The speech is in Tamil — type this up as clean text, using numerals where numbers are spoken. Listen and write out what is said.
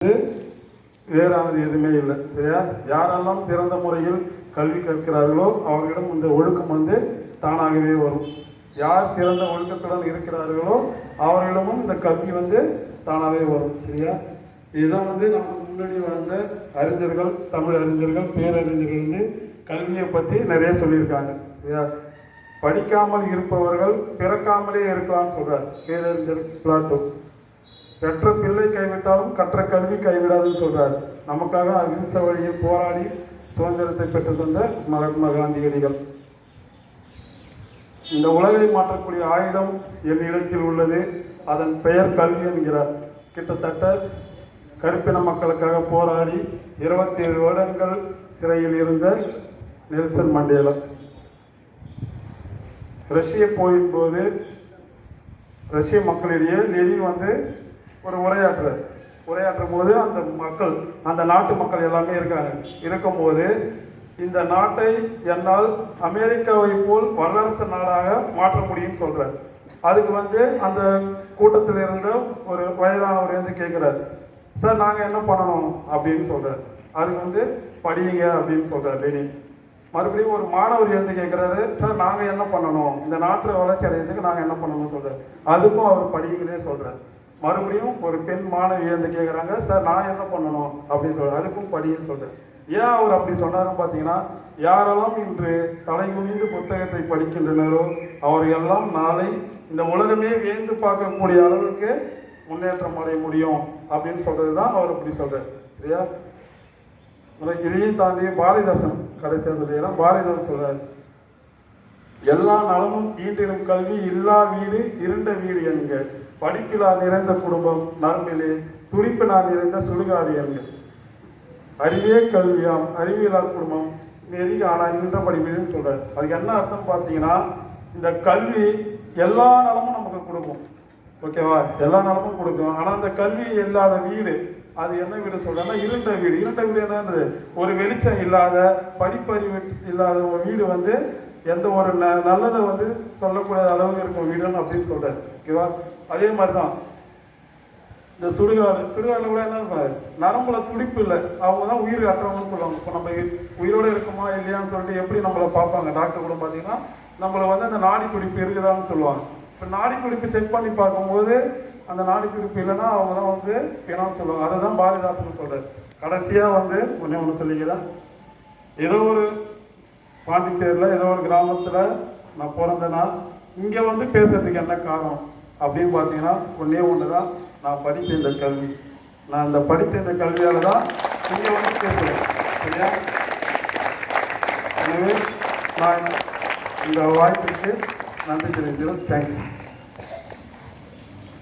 வேறானது எதுவுமே இல்லை. சரியா? யாரெல்லாம் சிறந்த முறையில் கல்வி கற்கிறார்களோ அவர்களிடம் இந்த ஒழுக்கம் தானாகவே வரும். யார் சிறந்த ஒழுக்கத்துடன் இருக்கிறார்களோ அவர்களிடமும் இந்த கல்வி தானாகவே வரும். சரியா? இதுதான் நம்ம முன்னாடி வாழ்ந்த அறிஞர்கள், தமிழ் அறிஞர்கள், பேரறிஞர்கள் கல்வியை பற்றி நிறைய சொல்லியிருக்காங்க. சரியா? படிக்காமல் இருப்பவர்கள் பிறக்காமலே இருக்கலாம்னு சொல்றார் பேரறிஞர் பிளாட்டோ. பெற்ற பிள்ளை கைவிட்டாலும் கற்ற கல்வி கைவிடாதுன்னு சொல்றார். நமக்காக அகிம்சை வழியில் போராடி சுதந்திரத்தை பெற்று தந்த மகாத்மா காந்தியடிகள். இந்த உலகை மாற்றக்கூடிய ஆயுதம் என் இடத்தில் உள்ளது, அதன் பெயர் கல்வி என்கிறார். கிட்டத்தட்ட கருப்பின மக்களுக்காக போராடி 27 வருடங்கள் சிறையில் இருந்த நெல்சன் மண்டேலா ரஷ்ய போரின் போது ரஷ்ய மக்களிடையே லெனின் ஒரு உரையாற்றும் போது அந்த நாட்டு மக்கள் எல்லாமே இருக்கும்போது இந்த நாட்டை என்னால் அமெரிக்காவை போல் வல்லரசு நாடாக மாற்ற முடியும்னு சொல்றார். அதுக்கு அந்த கூட்டத்தில் இருந்த ஒரு வயதானவர் கேட்கிறார், சார் நாங்கள் என்ன பண்ணணும் அப்படின்னு சொல்றார். அதுக்கு படியுங்க அப்படின்னு சொல்றார் லெனின். மறுபடியும் ஒரு மாணவர் கேட்கிறாரு, சார் நாங்கள் என்ன பண்ணணும், இந்த நாட்டை வளர்ச்சி அடையிறதுக்கு நாங்கள் என்ன பண்ணணும்னு சொல்றாரு. அதுக்கும் அவர் படியுங்களே சொல்றார். மறுபடியும் ஒரு பெண் மாணவி கேட்குறாங்க, சார் நான் என்ன பண்ணணும் அப்படின்னு சொல்றாரு. அதுக்கும் படின்னு சொல்றாரு. ஏன் அவர் அப்படி சொன்னாருன்னு பார்த்தீங்கன்னா, யாரெல்லாம் இன்று தலை குனிந்து புத்தகத்தை படிக்கின்றனரோ அவர்களெல்லாம் நாளை இந்த உலகமே வியந்து பார்க்கக்கூடிய அளவுக்கு முன்னேற்றம் அடைய முடியும் அப்படின்னு சொல்றது தான் அவர் அப்படி சொல்றாரு. சரியா? இதையும் தாண்டி பாரதிதாசன் கடைசியாக சொல்லிடுறான். பாரதிதாசன் சொல்றாரு, எல்லா நலமும் ஈண்டிடும் கல்வி இல்லா வீடு இருண்ட வீடு என்க, படிப்பிலா நிறைந்த குடும்பம் நரம்பிலே துடிப்பினால் நிறைந்த சுடுகாடு என்க, அறிவே கல்வியாம் அறிவியலா குடும்பம் நெருங்கி ஆனால் நின்ற படிப்பின்னு சொல்றாரு. அதுக்கு என்ன அர்த்தம் பார்த்தீங்கன்னா, இந்த கல்வி எல்லா நலமும் நமக்கு கொடுக்கும். ஓகேவா? எல்லா நலமும் கொடுக்கும். ஆனால் அந்த கல்வி இல்லாத வீடு அது என்ன வீடு சொல்றேன்னா இருண்ட வீடு. இருண்ட வீடு என்னன்றது ஒரு வெளிச்சம் இல்லாத, படிப்பறிவு இல்லாத ஒரு வீடு எந்த ஒரு நல்லதை சொல்லக்கூடிய அளவுக்கு இருக்கும் வீடுன்னு அப்படின்னு சொல்றாரு. ஓகேவா? அதே மாதிரி தான் இந்த சுடுகாடு கூட என்ன நரம்புல துடிப்பு இல்லை, அவங்க தான் உயிர் அற்றவங்கன்னு சொல்லுவாங்க. இப்போ நம்ம உயிரோடு இருக்குமா இல்லையான்னு சொல்லிட்டு எப்படி நம்மளை பார்ப்பாங்க டாக்டர் கூட பார்த்தீங்கன்னா, நம்மளை அந்த நாடி துடிப்பு இருக்குதான்னு சொல்லுவாங்க. இப்போ நாடி துடிப்பு செக் பண்ணி பார்க்கும்போது அந்த நாடி துடிப்பு இல்லைன்னா அவங்க தான் பிணம்னு சொல்லுவாங்க. அதை தான் பாரதிதாசன் சொல்றாரு. கடைசியாக ஒன்று சொல்லிக்கிறேன். ஏதோ ஒரு பாண்டிச்சேரியில் ஏதோ ஒரு கிராமத்தில் நான் பிறந்தேன்னா இங்கே பேசுறதுக்கு என்ன காரணம் அப்படின்னு பார்த்தீங்கன்னா ஒன்றே ஒன்று தான், நான் படித்த இந்த கல்வி. நான் இந்த படித்த இந்த கல்வியால் தான் இங்கே பேசுகிறேன். சரியா? எனவே நான் இந்த வாய்ப்புக்கு நன்றி தெரிவிக்கிறேன். தேங்க்யூ.